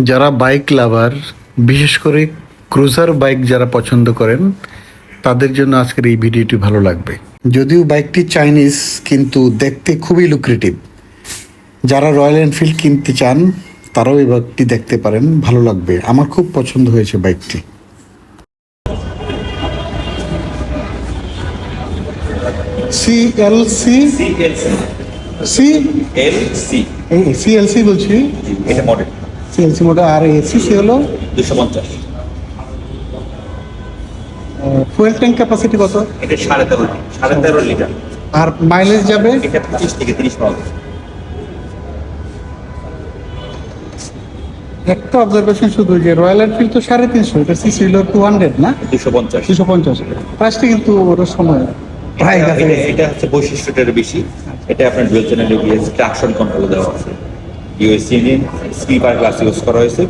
যারা বাইক লাভার, বিশেষ করে ক্রুজার বাইক যারা পছন্দ করেন, তাদের জন্য আজকের এই ভিডিওটি ভালো লাগবে। যদিও বাইকটি চাইনিজ, কিন্তু দেখতে খুবই লুক্রেটিভ। যারা রয়্যাল এনফিল্ড কিনতে চান তারাও এই বাইকটি দেখতে পারেন, ভালো লাগবে। আমার খুব পছন্দ হয়েছে বাইকটি। সিএলসি সিএলসি বলছি, এটা মডেল সিএলসি মডেল। আর এসিসি হলো 250। ফুয়েল ট্যাঙ্ক ক্যাপাসিটি কত? এটা 13.5 লিটার। আর মাইলেজ যাবে? এটা 25 থেকে 30 পাবে। একটা অবজারভেশন শুধু, যে রয়্যাল এনফিল্ড তো 350, এটা সিসি হলো 200 না 250। 250। প্রাইসটা কিন্তু ওর সময় প্রায় কাছাকাছি। এটা হচ্ছে বৈশিষ্ট্যটার বেশি। এটা আপনার dual channel ABS, traction control দেওয়া আছে, ইউএসসি স্লিপার গ্লাস ইউজ করা হয়েছে।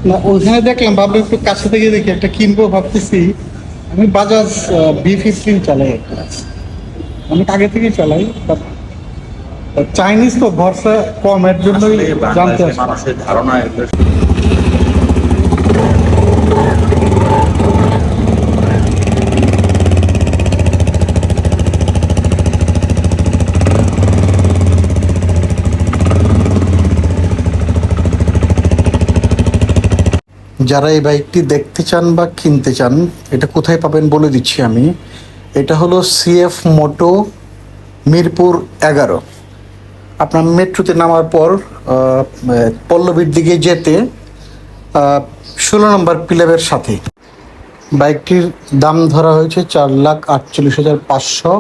না, ওইখানে দেখলাম, ভাবলাম একটু কাছে থেকে দেখি, একটা কিনবো ভাবতেছি। আমি বাজাজ B15 চালাই, অনেক আগে থেকেই চালাই। চাইনিজ তো ভরসা কম, এর জন্যই আসলে জানতে বাংলাদেশের আসলাম। মানুষের ধারণা এগুলো যারা এই বাইকটি দেখতে চান বা কিনতে চান, এটা কোথায় পাবেন বলে দিচ্ছি আমি। এটা হলো CF মোটো, মিরপুর 11। আপনার মেট্রোতে নামার পর পল্লবীর দিকে যেতে 16 নম্বর পিলারের সাথে। বাইকটির দাম ধরা হয়েছে 4,48,500।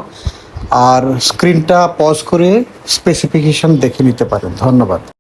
আর স্ক্রিনটা পজ করে স্পেসিফিকেশন দেখে নিতে পারেন। ধন্যবাদ।